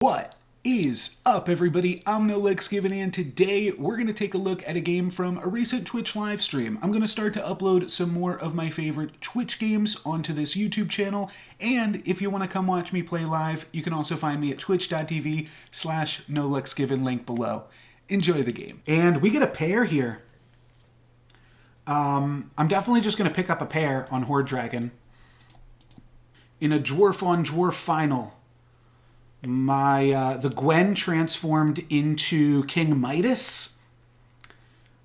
What is up, everybody? I'm NoLucksGiven, and today we're going to take a look at a game from a recent Twitch live stream. I'm going to start to upload some more of my favorite Twitch games onto this YouTube channel, and if you want to come watch me play live, you can also find me at twitch.tv/NoLucksGiven, link below. Enjoy the game. And we get a pair here. I'm definitely just going to pick up a pair on Hoard Dragon. In a dwarf on dwarf final. The Gwen transformed into King Midas,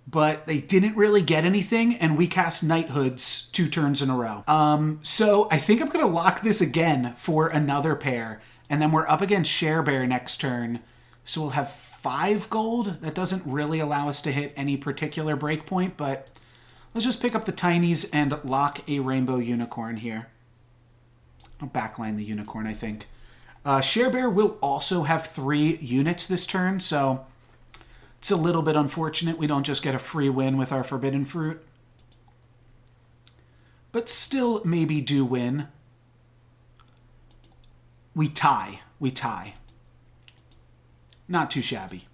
but they didn't really get anything, and we cast Knighthoods 2 turns in a row. So I think I'm going to lock this again for another pair, and then we're up against Sharebear next turn, so we'll have 5 gold. That doesn't really allow us to hit any particular breakpoint, but let's just pick up the Tinies and lock a Rainbow Unicorn here. I'll backline the Unicorn, I think. Sharebear will also have 3 units this turn, so it's a little bit unfortunate we don't just get a free win with our Forbidden Fruit. But still maybe do win. We tie. We tie. Not too shabby.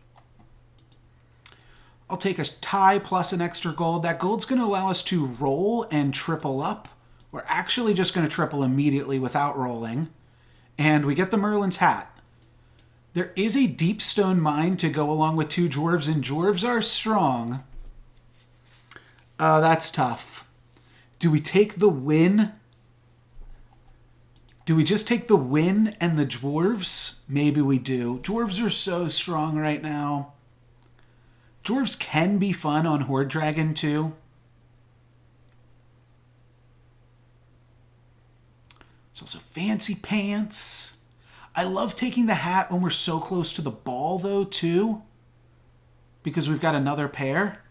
I'll take a tie plus an extra gold. That gold's going to allow us to roll and triple up. We're actually just going to triple immediately without rolling. And we get the Merlin's Hat. There is a deep stone mine to go along with 2 dwarves, and dwarves are strong. That's tough. Do we take the win? Do we just take the win and the dwarves? Maybe we do. Dwarves are so strong right now. Dwarves can be fun on Hoard Dragon too. Also fancy pants. I love taking the hat when we're so close to the ball, though, too. Because we've got another pair.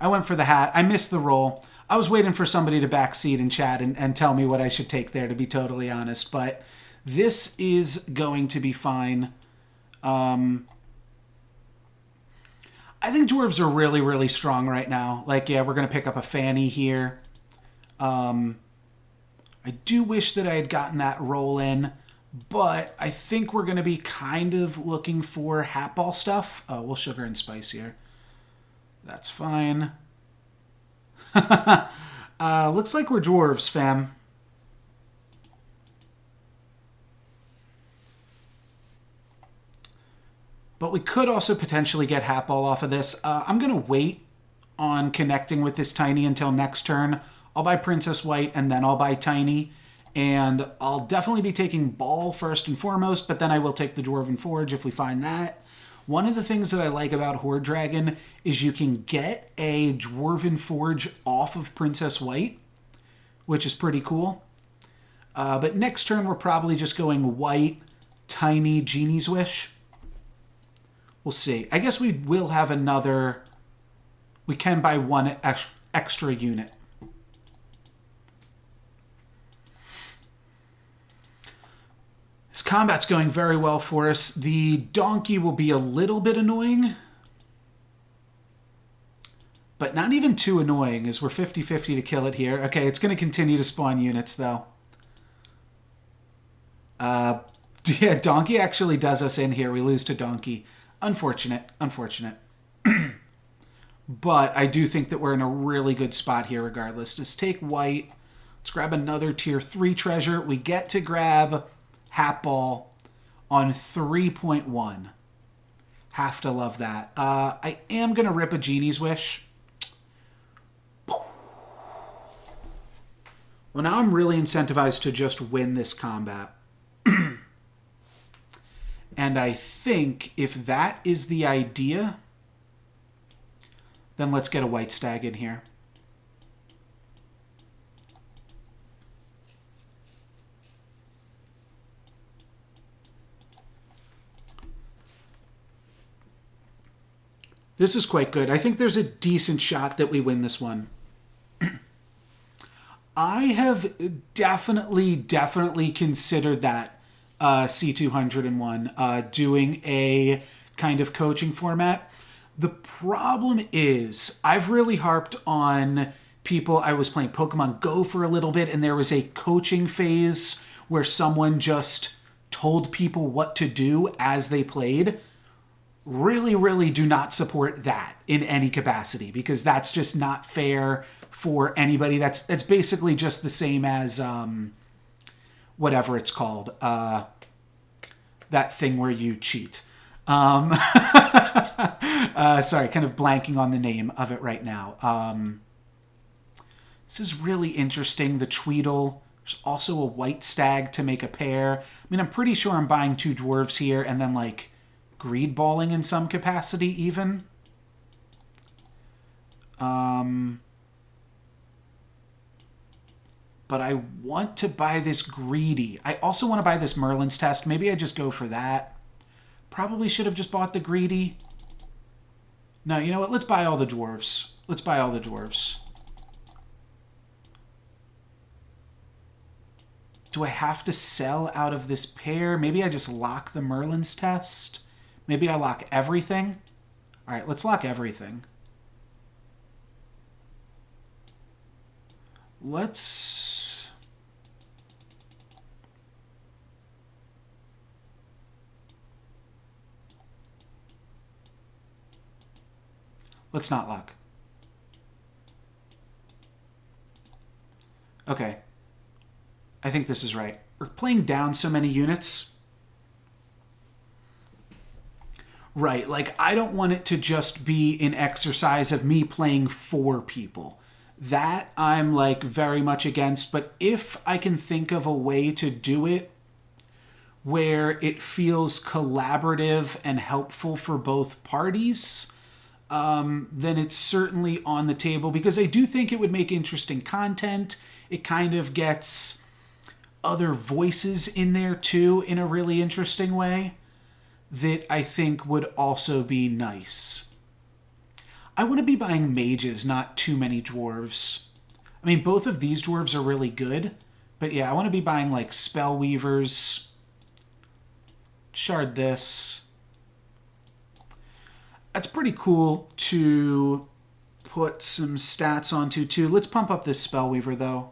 I went for the hat. I missed the roll. I was waiting for somebody to backseat and chat and tell me what I should take there, to be totally honest. But this is going to be fine. I think dwarves are really, really strong right now. Like, yeah, we're going to pick up a Fanny here. I do wish that I had gotten that roll in, but I think we're going to be kind of looking for hat ball stuff. Oh, we'll sugar and spice here. That's fine. Looks like we're dwarves, fam. But we could also potentially get hat ball off of this. I'm going to wait on connecting with this Tiny until next turn. I'll buy Princess White, and then I'll buy Tiny. And I'll definitely be taking Ball first and foremost, but then I will take the Dwarven Forge if we find that. One of the things that I like about Hoard Dragon is you can get a Dwarven Forge off of Princess White, which is pretty cool. But next turn, we're probably just going White, Tiny, Genie's Wish. We'll see. I guess we will have another... We can buy 1 extra unit. This combat's going very well for us. The donkey will be a little bit annoying. But not even too annoying, as we're 50-50 to kill it here. Okay, it's going to continue to spawn units, though. Yeah, donkey actually does us in here. We lose to donkey. Unfortunate, unfortunate. But I do think that we're in a really good spot here regardless. Just take white. Let's grab another tier 3 treasure. We get to grab hat ball on 3.1. Have to love that. I am going to rip a Genie's Wish. Well, now I'm really incentivized to just win this combat. And I think if that is the idea, then let's get a white stag in here. This is quite good. I think there's a decent shot that we win this one. I have definitely considered that. C201, doing a kind of coaching format. The problem is I've really harped on people. I was playing Pokemon Go for a little bit, and there was a coaching phase where someone just told people what to do as they played. Really, really do not support that in any capacity, because that's just not fair for anybody. That's basically just the same as whatever it's called, that thing where you cheat. Sorry, kind of blanking on the name of it right now. This is really interesting. The Tweedle. There's also a white stag to make a pair. I mean, I'm pretty sure I'm buying 2 dwarves here and then like greed balling in some capacity even. But I want to buy this greedy. I also want to buy this Merlin's Test. Maybe I just go for that. Probably should have just bought the greedy. No, you know what? Let's buy all the dwarves. Let's buy all the dwarves. Do I have to sell out of this pair? Maybe I just lock the Merlin's Test. Maybe I lock everything. All right, let's lock everything. Let's not lock. Okay. I think this is right. We're playing down so many units. Right, like I don't want it to just be an exercise of me playing for people. That I'm like very much against, but if I can think of a way to do it where it feels collaborative and helpful for both parties, then it's certainly on the table, because I do think it would make interesting content. It kind of gets other voices in there too in a really interesting way that I think would also be nice. I want to be buying mages, not too many dwarves. I mean, both of these dwarves are really good, but yeah, I want to be buying like spellweavers. Shard this. That's pretty cool to put some stats onto too. Let's pump up this spellweaver though.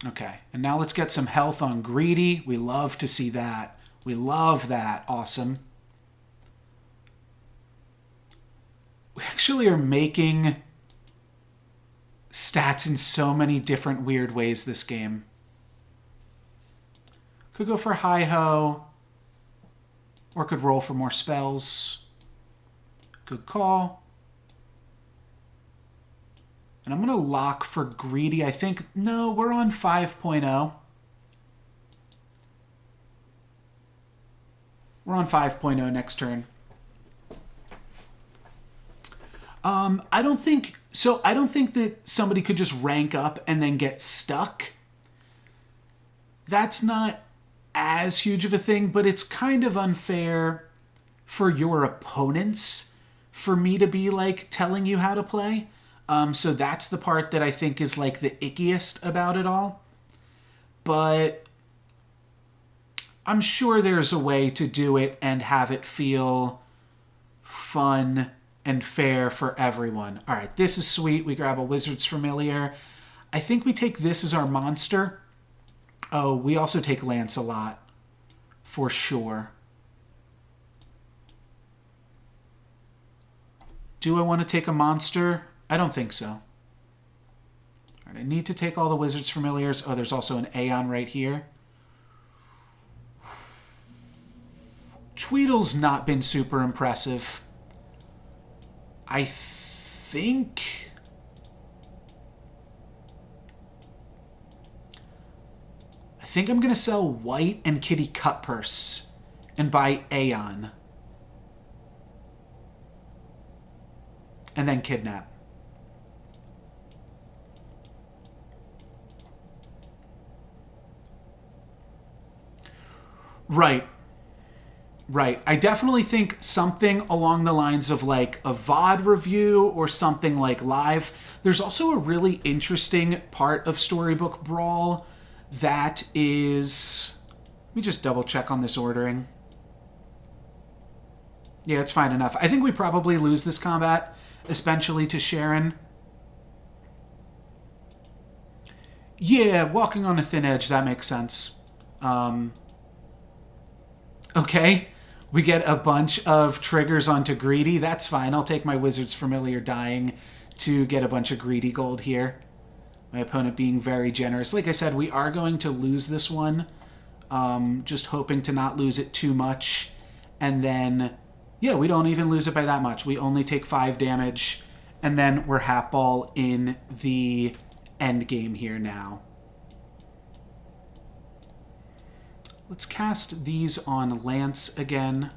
Okay, and now let's get some health on greedy. We love to see that. We love that. Awesome. We actually are making stats in so many different weird ways this game. Could go for hi-ho, or could roll for more spells. Good call. And I'm going to lock for greedy. I think, no, we're on 5.0. We're on 5.0 next turn. I don't think that somebody could just rank up and then get stuck. That's not as huge of a thing, but it's kind of unfair for your opponents for me to be like telling you how to play. So that's the part that I think is like the ickiest about it all. But I'm sure there's a way to do it and have it feel fun and fair for everyone. All right, this is sweet. We grab a Wizard's Familiar. I think we take this as our monster. Oh, we also take Lancelot for sure. Do I want to take a monster? I don't think so. All right, I need to take all the Wizard's Familiars. Oh, there's also an Aeon right here. Tweedle's not been super impressive. I think I'm going to sell White and Kitty Cutpurse and buy Aeon. And then Kidnap. Right. Right. I definitely think something along the lines of like a VOD review or something like live. There's also a really interesting part of Storybook Brawl that is... Let me just double check on this ordering. Yeah, it's fine enough. I think we probably lose this combat, especially to Sharon. Yeah, walking on a thin edge, that makes sense. Okay, we get a bunch of triggers onto Greedy. That's fine. I'll take my Wizard's Familiar dying to get a bunch of Greedy gold here. My opponent being very generous. Like I said, we are going to lose this one. Just hoping to not lose it too much. And then, yeah, we don't even lose it by that much. We only take 5 damage. And then we're Hatball in the end game here now. Let's cast these on Lance again.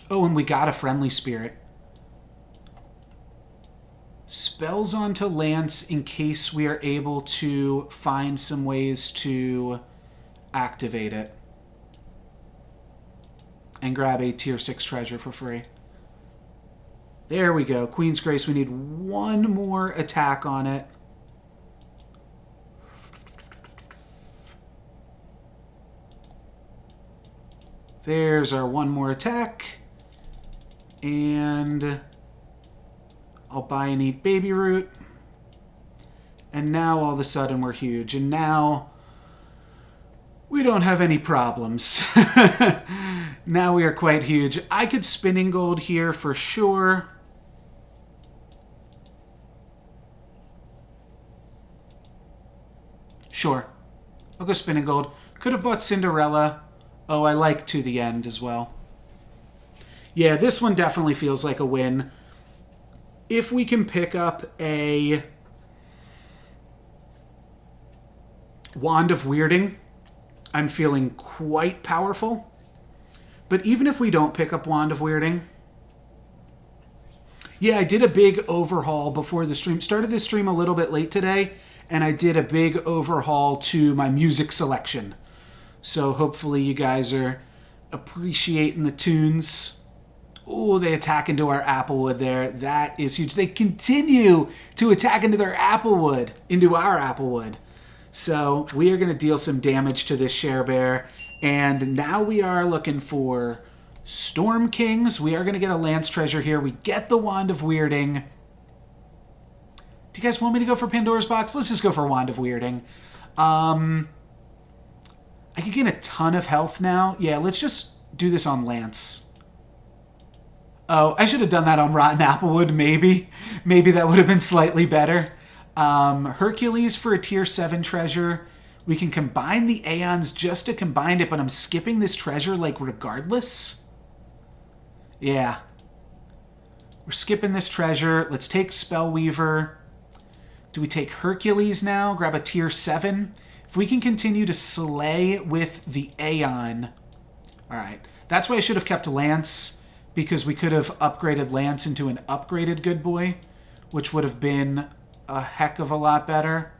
Oh, and we got a Friendly Spirit. Spells onto Lance in case we are able to find some ways to activate it. And grab a tier 6 treasure for free. There we go. Queen's Grace, we need one more attack on it. There's our one more attack. And I'll buy and eat Baby Root. And now all of a sudden we're huge. And now we don't have any problems. Now we are quite huge. I could Spinning Gold here for sure. Sure. I'll go Spinning Gold. Could have bought Cinderella. Oh, I like To the End as well. Yeah, this one definitely feels like a win. If we can pick up a Wand of Weirding, I'm feeling quite powerful. But even if we don't pick up Wand of Weirding... Yeah, I did a big overhaul before the stream. Started this stream a little bit late today, and I did a big overhaul to my music selection. So hopefully you guys are appreciating the tunes. Oh, they attack into our Applewood there. That is huge. They continue to attack into their Applewood, into our Applewood. So we are going to deal some damage to this Sharebear. And now we are looking for Storm Kings. We are going to get a Lance Treasure here. We get the Wand of Weirding. Do you guys want me to go for Pandora's Box? Let's just go for Wand of Weirding. I could gain a ton of health now. Yeah, let's just do this on Lance. Oh, I should have done that on Rotten Applewood, maybe. Maybe that would have been slightly better. Hercules for a tier 7 treasure. We can combine the Aeons just to combine it, but I'm skipping this treasure, like, regardless. Yeah. We're skipping this treasure. Let's take Spellweaver. Do we take Hercules now? Grab a tier 7? If we can continue to slay with the Aeon... Alright. That's why I should have kept Lance, because we could have upgraded Lance into an upgraded Good Boy, which would have been a heck of a lot better.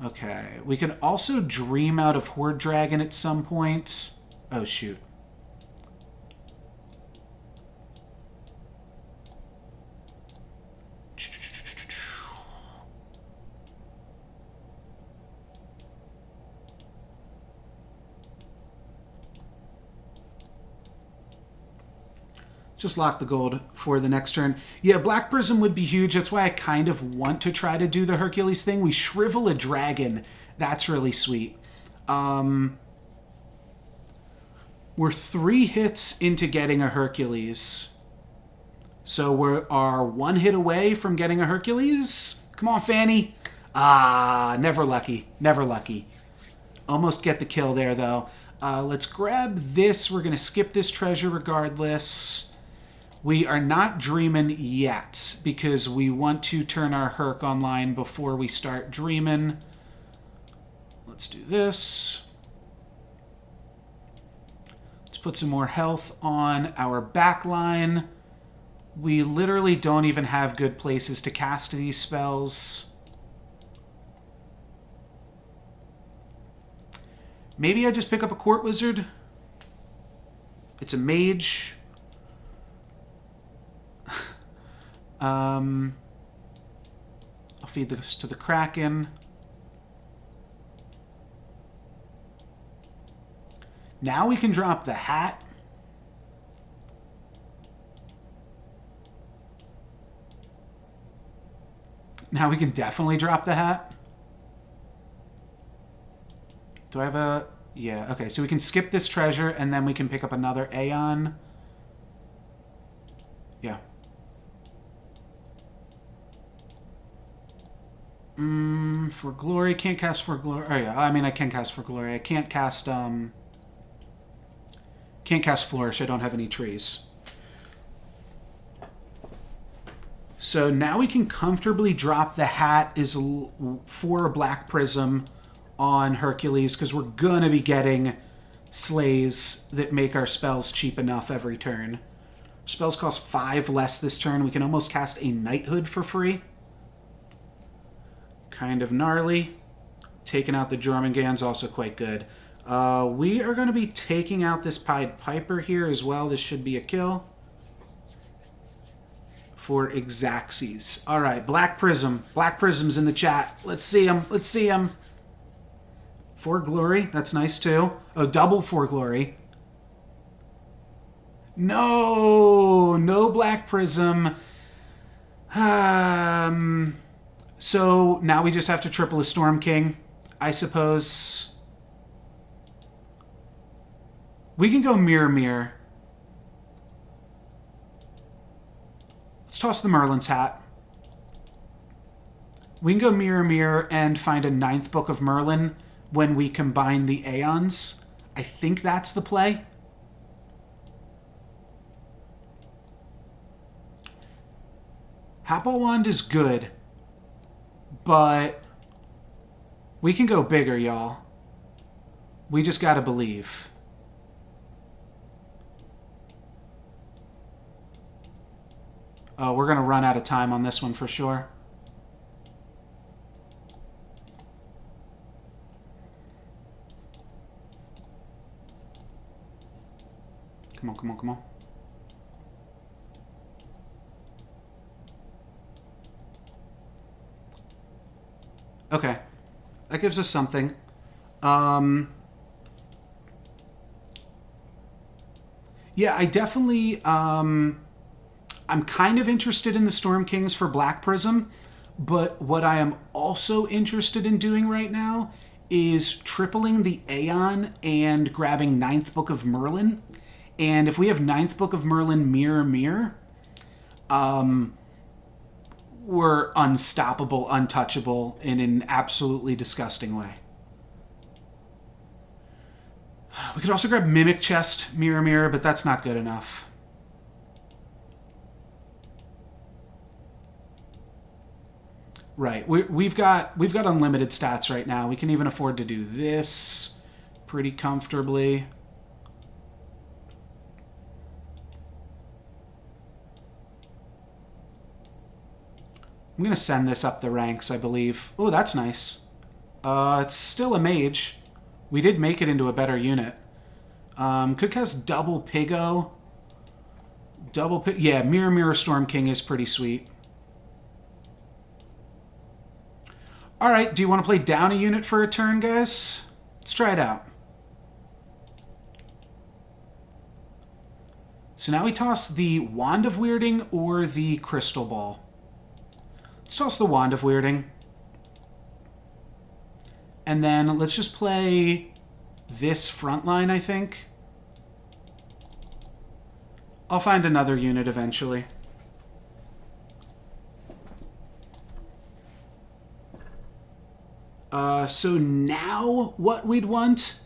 Okay. We can also dream out of Hoard Dragon at some point. Oh, shoot. Just lock the gold for the next turn. Yeah, Black Prism would be huge. That's why I kind of want to try to do the Hercules thing. We shrivel a dragon. That's really sweet. We're 3 hits into getting a Hercules. So we are 1 hit away from getting a Hercules. Come on, Fanny. Ah, never lucky. Never lucky. Almost get the kill there, though. Let's grab this. We're going to skip this treasure regardless. We are not dreaming yet because we want to turn our Herc online before we start dreaming. Let's do this. Let's put some more health on our back line. We literally don't even have good places to cast these spells. Maybe I just pick up a Court Wizard. It's a mage. I'll feed this to the Kraken. Now we can drop the hat. Now we can definitely drop the hat. Do I have a... Yeah, okay. So we can skip this treasure, and then we can pick up another Aeon. Yeah. For glory, can't cast for glory. Oh, yeah. I mean, I can cast for glory. I can't cast flourish. I don't have any trees. So now we can comfortably drop the hat is for a black prism on Hercules, because we're gonna be getting slays that make our spells cheap enough every turn. Spells cost 5 less this turn. We can almost cast a knighthood for free. Kind of gnarly. Taking out the Jormungand's also quite good. We are going to be taking out this Pied Piper here as well. This should be a kill. For Exacxes. Alright, Black Prism. Black Prism's in the chat. Let's see him. Let's see him. For glory. That's nice too. Oh, double for glory. No! No Black Prism. So now we just have to triple a Storm King, I suppose. We can go Mirror Mirror. Let's toss the Merlin's hat. We can go Mirror Mirror and find a 9th Book of Merlin when we combine the Aeons. I think that's the play. Hatball Wand is good, but we can go bigger, y'all. We just gotta believe. Oh, we're gonna run out of time on this one for sure. Come on, come on, come on. Okay. That gives us something. Yeah, I definitely... I'm kind of interested in the Storm Kings for Black Prism, but what I am also interested in doing right now is tripling the Aeon and grabbing 9th Book of Merlin. And if we have 9th Book of Merlin Mirror Mirror, we're unstoppable, untouchable in an absolutely disgusting way. We could also grab Mimic Chest Mirror Mirror, but that's not good enough. Right, we've got unlimited stats right now. We can even afford to do this pretty comfortably. I'm going to send this up the ranks, I believe. Oh, that's nice. It's still a mage. We did make it into a better unit. Could cast double Pigo. Yeah, Mirror Mirror Storm King is pretty sweet. Alright, do you want to play down a unit for a turn, guys? Let's try it out. So now we toss the Wand of Weirding or the Crystal Ball. Let's toss the Wand of Weirding. And then let's just play this front line, I think. I'll find another unit eventually. So now what we'd want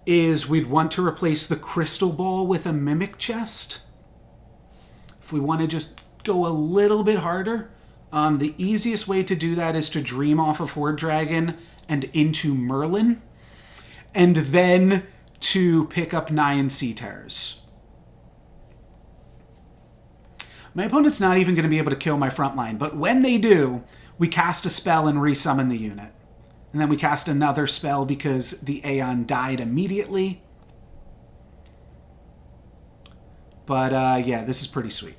is we'd want to replace the Crystal Ball with a Mimic Chest. If we want to just go a little bit harder, the easiest way to do that is to dream off of Hoard Dragon and into Merlin, and then to pick up Nyan Sea Terrors. My opponent's not even going to be able to kill my front line, but when they do, we cast a spell and resummon the unit. And then we cast another spell because the Aeon died immediately. But yeah, this is pretty sweet.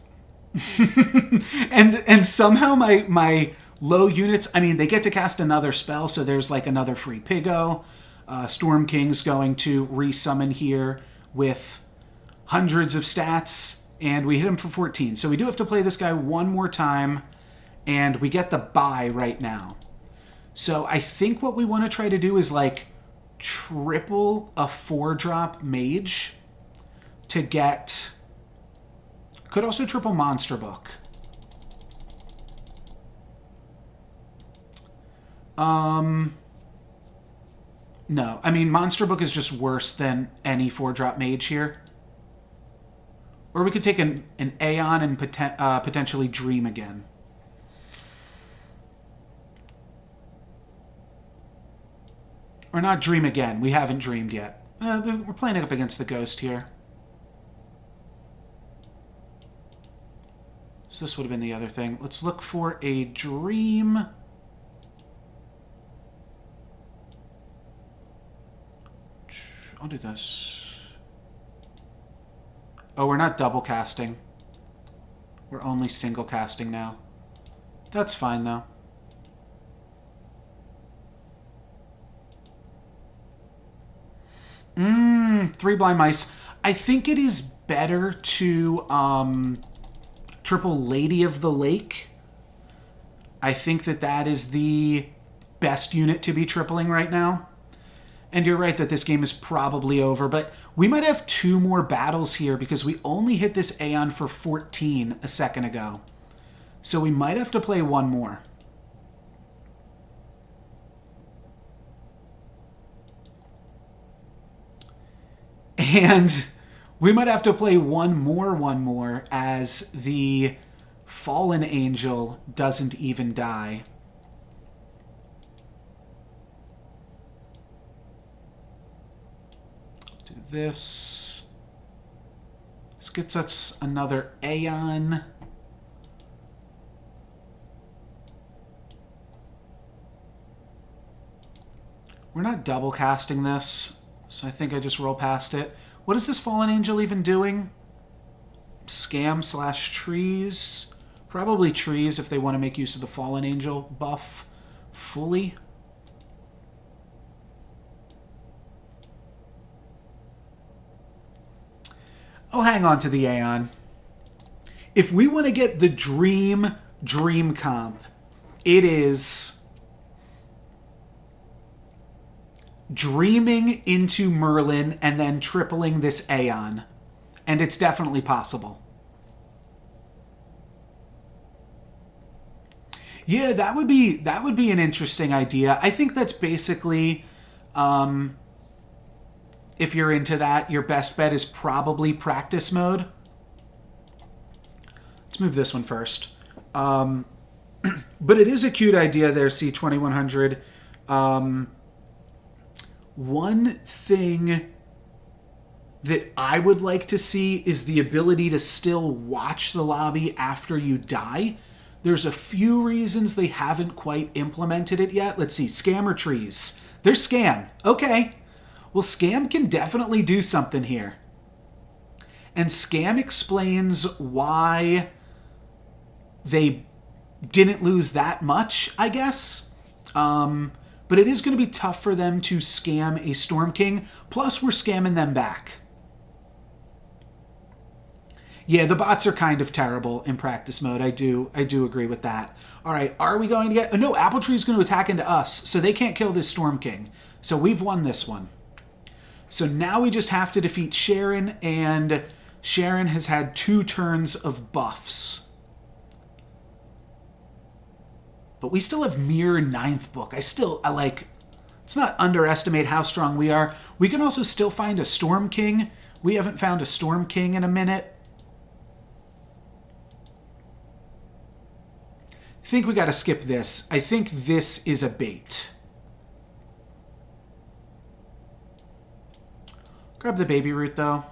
and somehow my low units, I mean, they get to cast another spell, so there's like another free Pigo. Storm King's going to resummon here with hundreds of stats, and we hit him for 14. So we do have to play this guy one more time, and we get the bye right now. So I think what we want to try to do is like triple a 4-drop mage to get... Could also triple Monster Book. No, I mean, Monster Book is just worse than any 4-drop mage here. Or we could take an Aeon and potentially Dream again. Or not Dream again. We haven't dreamed yet. We're playing it up against the Ghost here. So this would have been the other thing. Let's look for a Dream. I'll do this. Oh, we're not double casting. We're only single casting now. That's fine, though. Three blind mice. I think it is better to triple Lady of the Lake. I think that is the best unit to be tripling right now. And you're right that this game is probably over, but we might have 2 more battles here because we only hit this Aeon for 14 a second ago. So we might have to play one more. And we might have to play one more as the Fallen Angel doesn't even die. Do this. This gets us another Aeon. We're not double casting this, so I think I just roll past it. What is this Fallen Angel even doing? Scam/trees? Probably trees if they want to make use of the Fallen Angel buff fully. I'll hang on to the Aeon. If we want to get the dream comp, it is dreaming into Merlin and then tripling this Aeon. And it's definitely possible. Yeah, that would be an interesting idea. I think that's basically, if you're into that, your best bet is probably practice mode. Let's move this one first. But it is a cute idea there, C2100. One thing that I would like to see is the ability to still watch the lobby after you die. There's a few reasons they haven't quite implemented it yet. Let's see, scam or trees? There's scam. Okay. Well, scam can definitely do something here. And scam explains why they didn't lose that much, I guess. But it is going to be tough for them to scam a Storm King. Plus, we're scamming them back. Yeah, the bots are kind of terrible in practice mode. I do agree with that. All right, are we going to get... no, Apple Tree is going to attack into us, so they can't kill this Storm King. So we've won this one. So now we just have to defeat Sharon, and Sharon has had 2 turns of buffs. But we still have Mirror 9th book. I like... Let's not underestimate how strong we are. We can also still find a Storm King. We haven't found a Storm King in a minute. I think we got to skip this. I think this is a bait. Grab the baby root, though.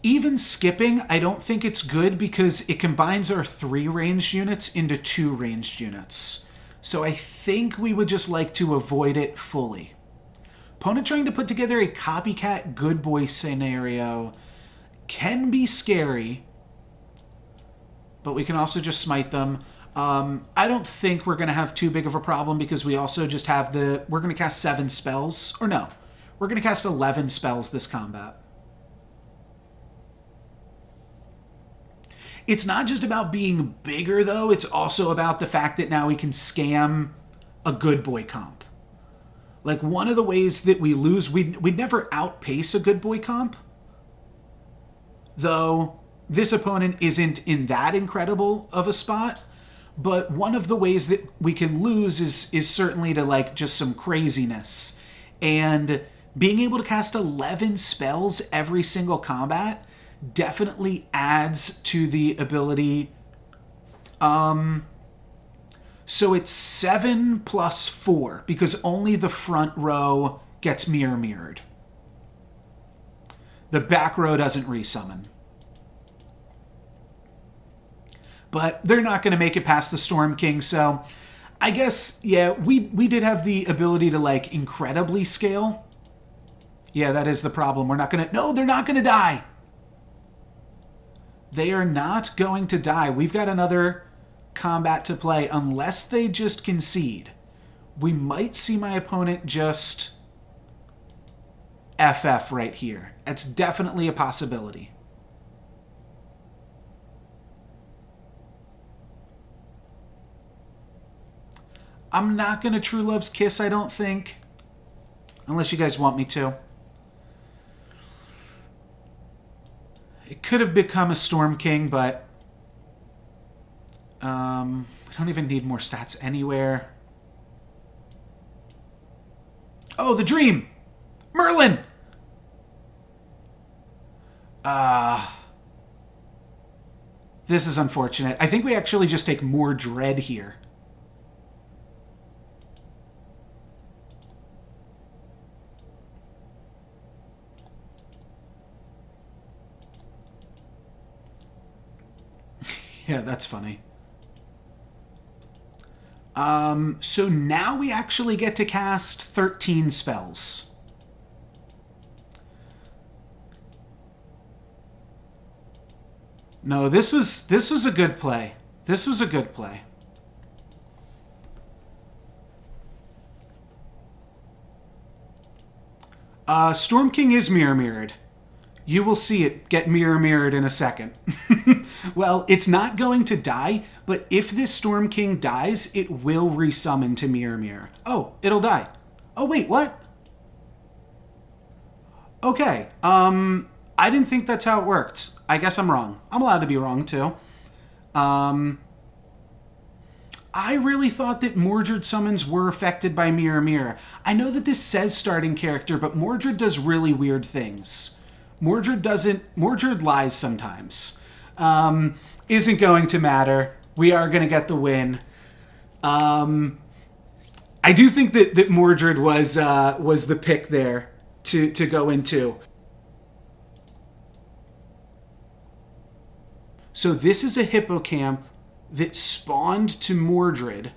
Even skipping, I don't think it's good because it combines our 3 ranged units into 2 ranged units. So I think we would just like to avoid it fully. Opponent trying to put together a copycat good boy scenario. can be scary, but we can also just smite them. I don't think we're going to have too big of a problem because we also just have we're going to cast 7 spells. Or no, we're going to cast 11 spells this combat. It's not just about being bigger, though. It's also about the fact that now we can scam a good boy comp. Like, one of the ways that we lose, we'd never outpace a good boy comp. Though, this opponent isn't in that incredible of a spot. But one of the ways that we can lose is certainly to, like, just some craziness. And being able to cast 11 spells every single combat definitely adds to the ability. So it's 7 plus 4, because only the front row gets mirrored. The back row doesn't resummon. But they're not going to make it past the Storm King, so I guess, yeah, we did have the ability to, like, incredibly scale. Yeah, that is the problem. We're not going to... No, they're not going to die! They are not going to die. We've got another combat to play, unless they just concede. We might see my opponent just FF right here. That's definitely a possibility. I'm not going to True Love's Kiss, I don't think. Unless you guys want me to. It could have become a Storm King, but we don't even need more stats anywhere. Oh, the Dream! Merlin! This is unfortunate. I think we actually just take more Dread here. Yeah, that's funny. So now we actually get to cast 13 spells. No, this was a good play. This was a good play. Storm King is mirrored. You will see it get mirrored in a second. Well, it's not going to die, but if this Storm King dies, it will resummon to mirror. Oh, it'll die. Oh, wait, what? Okay, I didn't think that's how it worked. I guess I'm wrong. I'm allowed to be wrong, too. I really thought that Mordred summons were affected by mirror. I know that this says starting character, but Mordred does really weird things. Mordred lies sometimes. Isn't going to matter. We are going to get the win. I do think that Mordred was the pick there to go into. So this is a hippocamp that spawned to Mordred,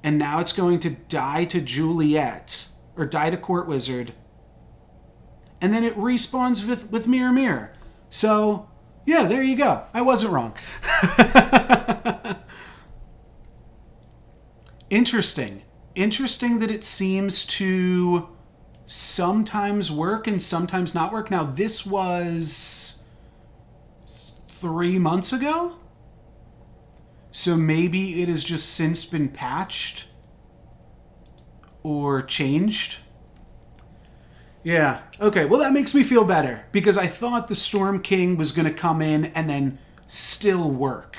and now it's going to die to Juliet, or die to Court Wizard, and then it respawns with mirror. So, yeah, there you go. I wasn't wrong. Interesting. Interesting that it seems to sometimes work and sometimes not work. Now, this was 3 months ago? So maybe it has just since been patched or changed. Yeah, okay, well that makes me feel better because I thought the Storm King was going to come in and then still work.